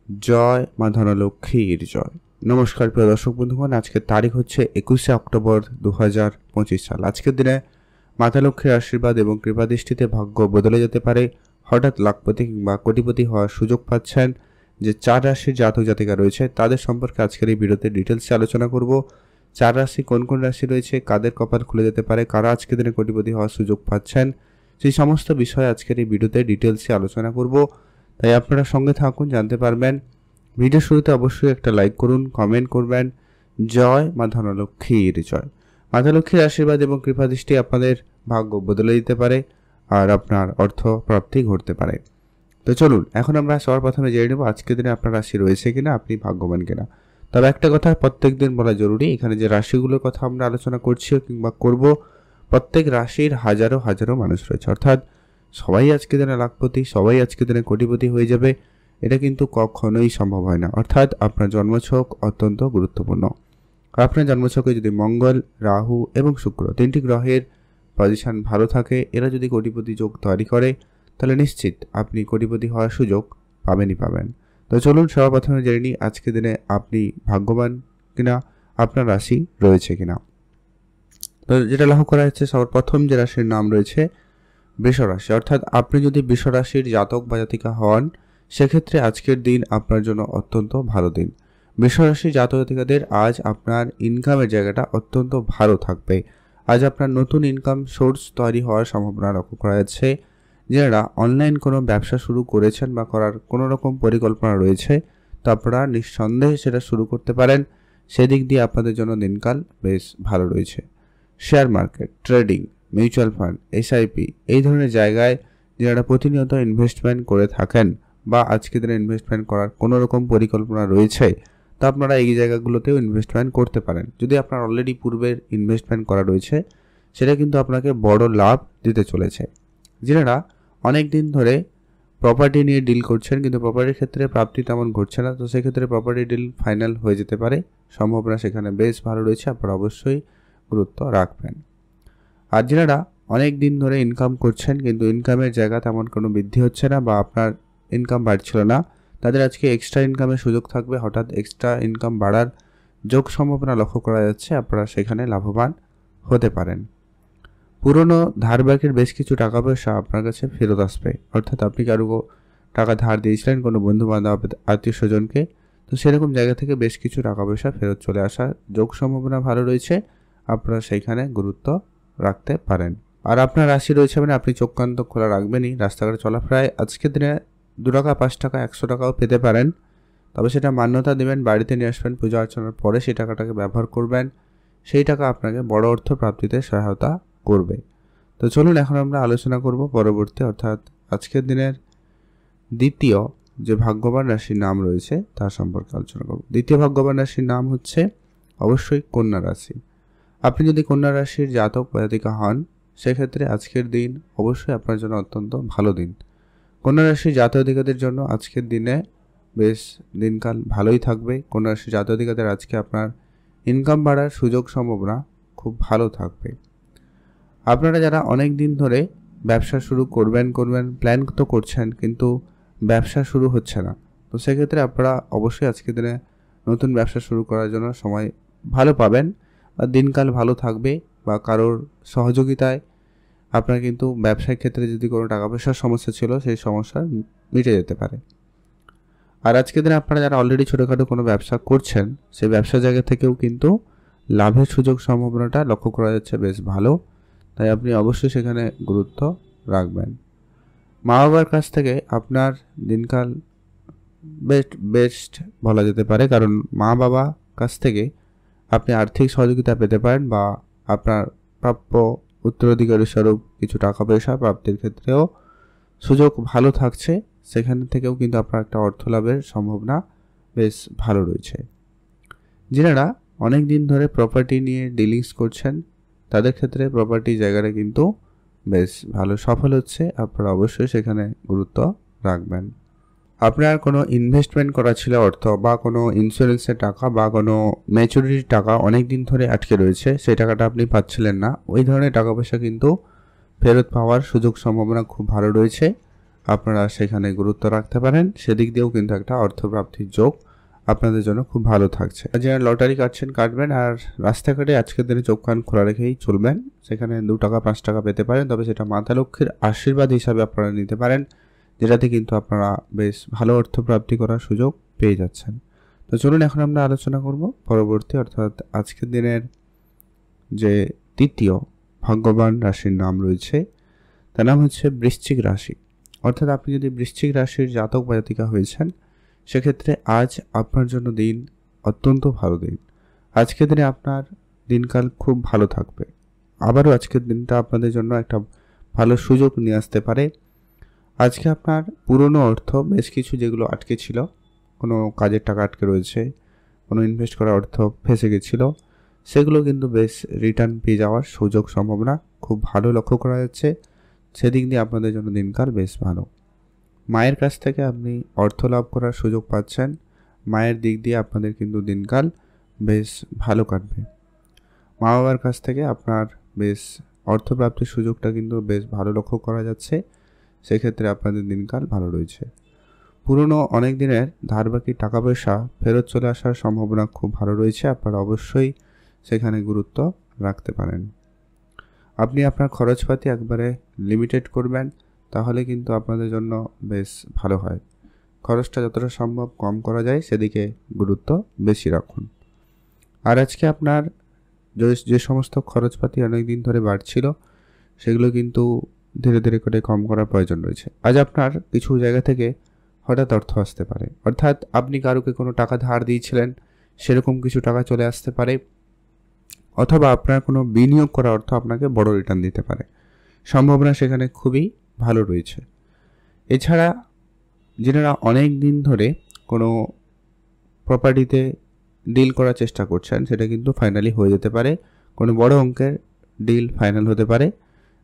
জয় মা ধনলক্ষ্মীর জয়। নমস্কার প্রিয় দর্শক বন্ধুগণ, আজকের তারিখ হচ্ছে 21শে অক্টোবর 2025 সাল। আজকের দিনে মাতা লক্ষ্মীর আশীর্বাদ এবং কৃপা দৃষ্টিতে ভাগ্য বদলে যেতে পারে। হঠাৎ লাখপতি কিংবা কোটিপতি হওয়ার সুযোগ পাচ্ছেন। যে 4 রাশির জাতক জাতিকা রয়েছে তাদের সম্পর্কে আজকের এই ভিডিওতে ডিটেলসে আলোচনা করব। 4 রাশি কোন কোন রাশি রয়েছে, কাদের কপাল খুলে যেতে পারে, কারা আজকের দিনে কোটিপতি হওয়ার সুযোগ পাচ্ছেন, সেই সমস্ত বিষয় আজকের এই ভিডিওতে ডিটেলসে আলোচনা করব। তাই আপনারা সঙ্গে থাকুন, জানতে পারবেন। ভিডিও শুরুতে অবশ্যই একটা লাইক করুন, কমেন্ট করবেন। জয় মা ধনলক্ষ্মীর জয়। মাতা লক্ষ্মীর আশীর্বাদ এবং কৃপা দৃষ্টি আপনাদের ভাগ্য বদলে দিতে পারে আর আপনার অর্থ প্রাপ্তি ঘটতে পারে। তো চলুন এখন আমরা সবার প্রথমে জেনে নেব আজকের দিনে আপনার রাশি রয়েছে কিনা, আপনি ভাগ্যবান কিনা। তবে একটা কথা প্রত্যেক দিন বলা জরুরি, এখানে যে রাশিগুলোর কথা আমরা আলোচনা করছি কিংবা করব, প্রত্যেক রাশির হাজারো হাজারো মানুষ রয়েছে। অর্থাৎ সবাই আজকে দিনে লাখপতি, সবাই আজকে দিনে কোটিপতি হয়ে যাবে, এটা কিন্তু কখনোই সম্ভব হয় না। অর্থাৎ আপনার জন্মছক অত্যন্ত গুরুত্বপূর্ণ। আপনার জন্মছকে যদি মঙ্গল, রাহু এবং শুক্র তিনটি গ্রহের পজিশন ভালো থাকে, এরা যদি কোটিপতি যোগ তৈরি করে, তাহলে নিশ্চিত আপনি কোটিপতি হওয়ার সুযোগ পাবেনই পাবেন। তো চলুন সবার প্রথমে জেনে নিই আজকে দিনে আপনি ভাগ্যবান কিনা, আপনার রাশি রয়েছে কিনা। তো যেটা লক্ষ্য করা যাচ্ছে, সবার প্রথম যে রাশির নাম রয়েছে বৃষ রাশি। অর্থাৎ আপনি যদি বৃষ রাশির জাতক বা জাতিকা হন, সেক্ষেত্রে আজকের দিন আপনার জন্য অত্যন্ত ভালো দিন। বৃষ রাশির জাতক জাতিকাদের আজ আপনার ইনকামের জায়গাটা অত্যন্ত ভালো থাকবে। আজ আপনার নতুন ইনকাম সোর্স তৈরি হওয়ার সম্ভাবনা লক্ষ্য করা যাচ্ছে। যারা অনলাইন কোনো ব্যবসা শুরু করেছেন বা করার কোনো রকম পরিকল্পনা রয়েছে, তো আপনারা নিঃসন্দেহে সেটা শুরু করতে পারেন। সেদিক দিয়ে আপনাদের জন্য দিনকাল বেশ ভালো রয়েছে। Share market, trading, mutual fund, SIP এই ধরনের জায়গায় যারা প্রতিনিয়ত ইনভেস্টমেন্ট করে থাকেন বা আজকে দিনে ইনভেস্টমেন্ট করার কোনো রকম পরিকল্পনা রয়েছে, তা আপনারা এই জায়গাগুলোতেও ইনভেস্টমেন্ট করতে পারেন। যদি আপনার অলরেডি পূর্বের ইনভেস্টমেন্ট করা রয়েছে, সেটা কিন্তু আপনাকে বড় লাভ দিতে চলেছে। যারা অনেক দিন ধরে প্রপার্টি নিয়ে ডিল করছেন কিন্তু প্রপার্টির ক্ষেত্রে প্রাপ্তি তেমন ঘটছে না, তো সেক্ষেত্রে প্রপার্টি ডিল ফাইনাল হয়ে যেতে পারে, সম্ভাবনা সেখানে বেশ ভালো রয়েছে। আপনারা অবশ্যই গুরুত্ব রাখবেন। আর যারা অনেক দিন ধরে ইনকাম করছেন কিন্তু ইনকামের জায়গা তেমন কোনো বৃদ্ধি হচ্ছে না বা আপনার ইনকাম বাড়ছিল না, তাদের আজকে এক্সট্রা ইনকামের সুযোগ থাকবে। হঠাৎ এক্সট্রা ইনকাম বাড়ার যোগ সম্ভাবনা লক্ষ্য করা যাচ্ছে, আপনারা সেখানে লাভবান হতে পারেন। পুরনো ধার বাকির বেশ কিছু টাকা পয়সা আপনার কাছে ফেরত আসবে। অর্থাৎ আপনি কারো টাকা ধার দিয়েছিলেন কোনো বন্ধু বান্ধব, আত্মীয় স্বজনকে, তো সেরকম জায়গা থেকে বেশ কিছু টাকা পয়সা ফেরত চলে আসার যোগ সম্ভাবনা ভালো রয়েছে। আপনারা সেইখানে গুরুত্ব রাখতে পারেন। আর আপনার রাশি রয়েছে মানে আপনি চোখ কান তো খোলা রাখবেনই। রাস্তাঘাটে চলাফেরায় আজকের দিনে 2 টাকা, 5 টাকা, 100 টাকাও পেতে পারেন। তবে সেটা মান্যতা দেবেন, বাড়িতে নিয়ে আসবেন, পূজা অর্চনার পরে সেই টাকাটাকে ব্যবহার করবেন। সেই টাকা আপনাকে বড় অর্থ প্রাপ্তিতে সহায়তা করবে। তো চলুন এখন আমরা আলোচনা করব পরবর্তী, অর্থাৎ আজকের দিনের দ্বিতীয় যে ভাগ্যবান রাশির নাম রয়েছে তার সম্পর্কে আলোচনা করব। দ্বিতীয় ভাগ্যবান রাশির নাম হচ্ছে অবশ্যই কন্যা রাশি। আপনি যদি কন্যা রাশির জাতক বা জাতিকা হন, সেক্ষেত্রে আজকের দিন অবশ্যই আপনার জন্য অত্যন্ত ভালো দিন। কন্যা রাশির জাতক জাতিকাদের জন্য আজকের দিনে বেশ দিনকাল ভালোই থাকবে। কন্যা রাশির জাতক জাতিকাদের আজকে আপনার ইনকাম বাড়ার সুযোগ সম্ভাবনা খুব ভালো থাকবে। আপনারা যারা অনেক দিন ধরে ব্যবসা শুরু করবেন প্ল্যান তো করছেন কিন্তু ব্যবসা শুরু হচ্ছে না, তো সেক্ষেত্রে আপনারা অবশ্যই আজকের দিনে নতুন ব্যবসা শুরু করার জন্য সময় ভালো পাবেন বা দিনকাল ভালো থাকবে। বা কারোর সহযোগিতায় আপনার কিন্তু ব্যবসার ক্ষেত্রে যদি কোনো টাকা পয়সার সমস্যা ছিল, সেই সমস্যা মিটে যেতে পারে। আর আজকের দিনে আপনারা যারা অলরেডি ছোটোখাটো কোনো ব্যবসা করছেন, সেই ব্যবসা জায়গা থেকেও কিন্তু লাভের সুযোগ সম্ভাবনাটা লক্ষ্য করা যাচ্ছে বেশ ভালো। তাই আপনি অবশ্যই সেখানে গুরুত্ব রাখবেন। মা বাবার কাছ থেকে আপনার দিনকাল বেস্ট বলা যেতে পারে, কারণ মা বাবা কাছ থেকে আপনি আর্থিক সহযোগিতা পেতে পারেন বা আপনার প্রাপ্য উত্তরাধিকারী স্বরূপ কিছু টাকা পয়সা প্রাপ্তির ক্ষেত্রেও সুযোগ ভালো থাকছে। সেখান থেকেও কিন্তু আপনার একটা অর্থ লাভের সম্ভাবনা বেশ ভালো রয়েছে। যারা অনেক দিন ধরে প্রপার্টি নিয়ে ডিলিংস করছেন, তাদের ক্ষেত্রে প্রপার্টি জায়গাটা কিন্তু বেশ ভালো সফল হচ্ছে। আপনারা অবশ্যই সেখানে গুরুত্ব রাখবেন। আপনার কোনো ইনভেস্টমেন্ট করা ছিল অর্থ বা কোনো ইন্স্যুরেন্সের টাকা বা কোনো ম্যাচুরিটির টাকা অনেক দিন ধরে আটকে রয়েছে, সেই টাকাটা আপনি পাচ্ছিলেন না, ওই ধরনের টাকা পয়সা কিন্তু ফেরত পাওয়ার সুযোগ সম্ভাবনা খুব ভালো রয়েছে। আপনারা সেখানে গুরুত্ব রাখতে পারেন। সেদিক দিয়েও কিন্তু একটা অর্থপ্রাপ্তির যোগ আপনাদের জন্য খুব ভালো থাকছে। যারা লটারি কাটছেন কাটবেন, আর রাস্তাঘাটে আজকের দিনে চোখ কান খোলা রেখেই চলবেন। সেখানে 2 টাকা 5 টাকা পেতে পারেন, তবে সেটা মাতা লক্ষ্মীর আশীর্বাদ হিসাবে আপনারা নিতে পারেন, যেটাতে কিন্তু আপনারা বেশ ভালো অর্থপ্রাপ্তি করার সুযোগ পেয়ে যাচ্ছেন। তো চলুন এখন আমরা আলোচনা করব পরবর্তী, অর্থাৎ আজকের দিনের যে তৃতীয় ভাগ্যবান রাশির নাম রয়েছে তার নাম হচ্ছে বৃশ্চিক রাশি। অর্থাৎ আপনি যদি বৃশ্চিক রাশির জাতক বা জাতিকা হয়েছেন, সেক্ষেত্রে আজ আপনার জন্য দিন অত্যন্ত ভালো দিন। আজকের দিনে আপনার দিনকাল খুব ভালো থাকবে। আবারও আজকের দিনটা আপনাদের জন্য একটা ভালো সুযোগ নিয়ে আসতে পারে। আজকে আপনার পুরনো অর্থ বেশ কিছু যেগুলো আটকে ছিল, কোনো কাজের টাকা আটকে রয়েছে, কোনো ইনভেস্ট করা অর্থ ফেঁসে গেছিলো, সেগুলো কিন্তু বেশ রিটার্ন পেয়ে যাওয়ার সুযোগ সম্ভাবনা খুব ভালো লক্ষ্য করা যাচ্ছে। সেদিক দিয়ে আপনাদের জন্য দিনকাল বেশ ভালো। মায়ের কাছ থেকে আপনি অর্থ লাভ করার সুযোগ পাচ্ছেন। মায়ের দিক দিয়ে আপনাদের কিন্তু দিনকাল বেশ ভালো কাটবে। মা বাবার কাছ থেকে আপনার বেশ অর্থপ্রাপ্তির সুযোগটা কিন্তু বেশ ভালো লক্ষ্য করা যাচ্ছে। সেক্ষেত্রে আপনাদের দিনকাল ভালো রয়েছে। পুরনো অনেক দিনের ধারবাকি টাকা পয়সা ফেরত চলে আসার সম্ভাবনা খুব ভালো রয়েছে। আপনারা অবশ্যই সেখানে গুরুত্ব রাখতে পারেন। আপনি আপনার খরচপাতি একবারে লিমিটেড করবেন, তাহলে কিন্তু আপনাদের জন্য বেশ ভালো হয়। খরচটা যতটা সম্ভব কম করা যায় সেদিকে গুরুত্ব বেশি রাখুন। আর আজকে আপনার যে সমস্ত খরচপাতি অনেক দিন ধরে বাড়ছিল, সেগুলো কিন্তু ধীরে ধীরে করে কম করার প্রয়োজন রয়েছে। আজ আপনার কিছু জায়গা থেকে হঠাৎ অর্থ আসতে পারে, অর্থাৎ আপনি কারোকে কোনো টাকা ধার দিয়েছিলেন, সেরকম কিছু টাকা চলে আসতে পারে, অথবা আপনার কোনো বিনিয়োগ করা অর্থ আপনাকে বড় রিটার্ন দিতে পারে। সম্ভাবনা সেখানে খুবই ভালো রয়েছে। এছাড়া যারা অনেক দিন ধরে কোনো প্রপার্টিতে ডিল করার চেষ্টা করছেন, সেটা কিন্তু ফাইনালি হয়ে যেতে পারে। কোনো বড় অঙ্কের ডিল ফাইনাল হতে পারে,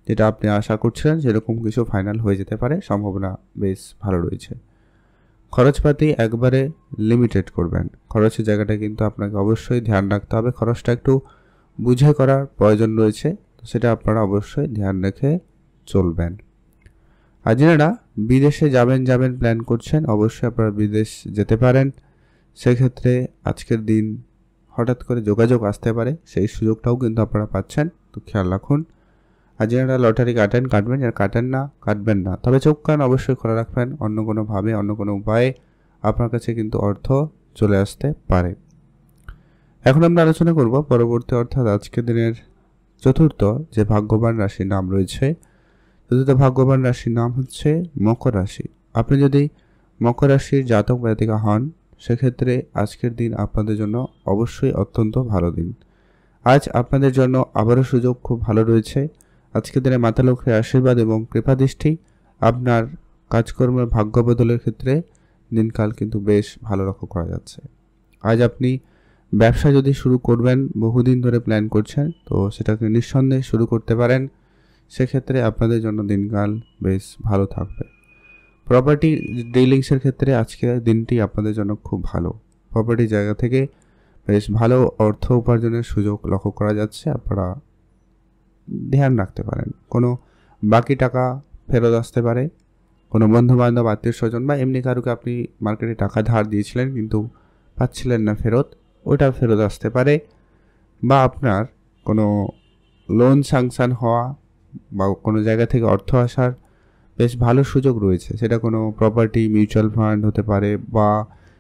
যেটা আপনি আশা করছিলেন সেরকম কিছু ফাইনাল হয়ে যেতে পারে। সম্ভাবনা বেশ ভালো রয়েছে। খরচপাতি একবারে লিমিটেড করবেন। খরচের জায়গাটা কিন্তু আপনাকে অবশ্যই ধ্যান রাখতে হবে। খরচটা একটু বুঝে করার প্রয়োজন রয়েছে, সেটা আপনারা অবশ্যই ধ্যান রেখে চলবেন। আর যারা বিদেশে যাবেন প্ল্যান করছেন, অবশ্যই আপনারা বিদেশ যেতে পারেন। সেক্ষেত্রে আজকের দিন হঠাৎ করে যোগাযোগ আসতে পারে, সেই সুযোগটাও কিন্তু আপনারা পাচ্ছেন, তো খেয়াল রাখুন। আর যারা লটারি কাটবেন, যারা কাটবেন না, তবে চোখ কান অবশ্যই খোলা রাখবেন। অন্য কোনোভাবে অন্য কোনো উপায়ে আপনার কাছে কিন্তু অর্থ চলে আসতে পারে। এখন আমরা আলোচনা করব পরবর্তী, অর্থাৎ আজকের দিনের চতুর্থ যে ভাগ্যবান রাশির নাম রয়েছে। চতুর্থ ভাগ্যবান রাশির নাম হচ্ছে মকর রাশি। আপনি যদি মকর রাশির জাতক বা জাতিকা হন, সেক্ষেত্রে আজকের দিন আপনাদের জন্য অবশ্যই অত্যন্ত ভালো দিন। আজ আপনাদের জন্য আবারও সুযোগ খুব ভালো রয়েছে। আজকের দিনে মাতা লক্ষ্মীর আশীর্বাদ এবং কৃপাদৃষ্টি আপনার কাজকর্মের ভাগ্য বদলের ক্ষেত্রে দিনকাল কিন্তু বেশ ভালো লক্ষ্য করা যাচ্ছে। আজ আপনি ব্যবসা যদি শুরু করবেন, বহুদিন ধরে প্ল্যান করছেন, তো সেটাকে নিঃসন্দেহে শুরু করতে পারেন। সেক্ষেত্রে আপনাদের জন্য দিনকাল বেশ ভালো থাকবে। প্রপার্টি ডিলিংসের ক্ষেত্রে আজকের দিনটি আপনাদের জন্য খুব ভালো। প্রপার্টি জায়গা থেকে বেশ ভালো অর্থ উপার্জনের সুযোগ লক্ষ্য করা যাচ্ছে। আপনারা ধ্যান রাখতে পারেন। কোনো বাকি টাকা ফেরত আসতে পারে, কোনো বন্ধুবান্ধব আত্মীয় স্বজন বা এমনি কারুকে আপনি মার্কেটে টাকা ধার দিয়েছিলেন কিন্তু পাচ্ছিলেন না ফেরত, ওটা ফেরত আসতে পারে। বা আপনার কোনো লোন স্যাংশন হওয়া বা কোনো জায়গা থেকে অর্থ আসার বেশ ভালো সুযোগ রয়েছে। সেটা কোনো প্রপার্টি, মিউচুয়াল ফান্ড হতে পারে বা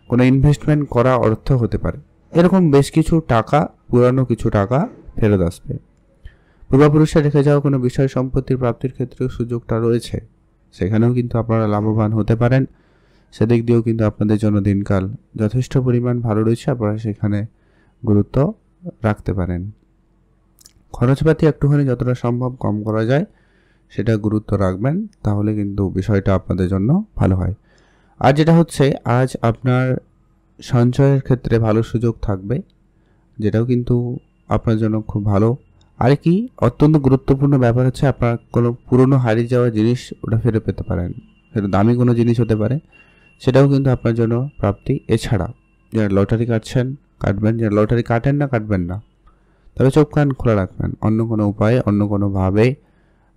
কোনো ইনভেস্টমেন্ট করা অর্থ হতে পারে। এরকম বেশ কিছু টাকা, পুরানো কিছু টাকা ফেরত আসবে। পূর্বপুরুষে রেখে যাওয়া কোনো বিষয় সম্পত্তির প্রাপ্তির ক্ষেত্রেও সুযোগটা রয়েছে, সেখানেও কিন্তু আপনারা লাভবান হতে পারেন। সেদিক দিয়েও কিন্তু আপনাদের জন্য দিনকাল যথেষ্ট পরিমাণ ভালো রয়েছে। আপনারা সেখানে গুরুত্ব রাখতে পারেন। খরচপাতি একটুখানি যতটা সম্ভব কম করা যায় সেটা গুরুত্ব রাখবেন, তাহলে কিন্তু বিষয়টা আপনাদের জন্য ভালো হয়। আর যেটা হচ্ছে, আজ আপনার সঞ্চয়ের ক্ষেত্রে ভালো সুযোগ থাকবে, যেটাও কিন্তু আপনার জন্য খুব ভালো। আর কি অত্যন্ত গুরুত্বপূর্ণ ব্যাপার হচ্ছে, আপনার কোনো পুরনো হারিয়ে যাওয়া জিনিস ওটা ফেরত পেতে পারেন। সেটা দামি কোনো জিনিস হতে পারে, সেটাও কিন্তু আপনার জন্য প্রাপ্তি। এছাড়া যারা লটারি কাটবেন, যারা লটারি কাটবেন না, তবে চোখ কান খোলা রাখবেন। অন্য কোনো উপায়ে অন্য কোনোভাবে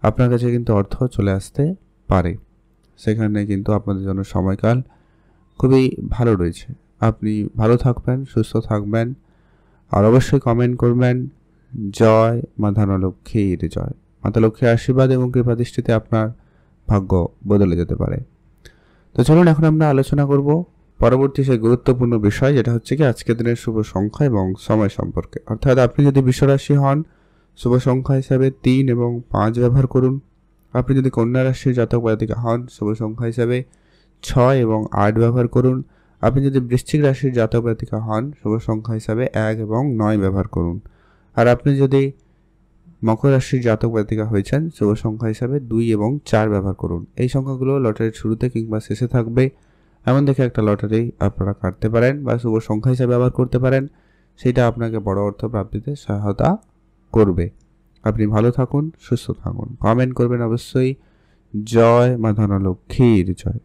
আপনার কাছে কিন্তু অর্থ চলে আসতে পারে। সেখানে কিন্তু আপনাদের জন্য সময়কাল খুবই ভালো রয়েছে। আপনি ভালো থাকবেন, সুস্থ থাকবেন, আর অবশ্যই কমেন্ট করবেন জয় মা ধনলক্ষ্মীর জয়। মাতা লক্ষ্মীর আশীর্বাদ এবং কৃপা দৃষ্টিতে আপনার ভাগ্য বদলে যেতে পারে। তো চলুন এখন আমরা আলোচনা করব পরবর্তী সেই গুরুত্বপূর্ণ বিষয়, যেটা হচ্ছে কি আজকের দিনের শুভ সংখ্যা এবং সময় সম্পর্কে। অর্থাৎ আপনি যদি বৃষরাশি হন, শুভ সংখ্যা হিসাবে 3 এবং 5 ব্যবহার করুন। আপনি যদি কন্যা রাশির জাতক জাতিকা হন, শুভ সংখ্যা হিসাবে 6 এবং 8 ব্যবহার করুন। আপনি যদি বৃশ্চিক রাশির জাতক জাতিকা হন, শুভ সংখ্যা হিসাবে 1 এবং 9 ব্যবহার করুন। আর আপনি যদি মকর রাশির জাতক জাতিকা হয়েছেন, শুভ সংখ্যা হিসাবে 2 এবং 4 ব্যবহার করুন। এই সংখ্যাগুলো লটারির শুরুতে কিংবা শেষে থাকবে, এমন দেখে একটা লটারি আপনারা কাটতে পারেন বা শুভ সংখ্যা হিসাবে ব্যবহার করতে পারেন। সেটা আপনাকে বড় অর্থ প্রাপ্তিতে সহায়তা করবে। আপনি ভালো থাকুন, সুস্থ থাকুন। কমেন্ট করবেন অবশ্যই জয় মা ধনলক্ষ্মীর জয়।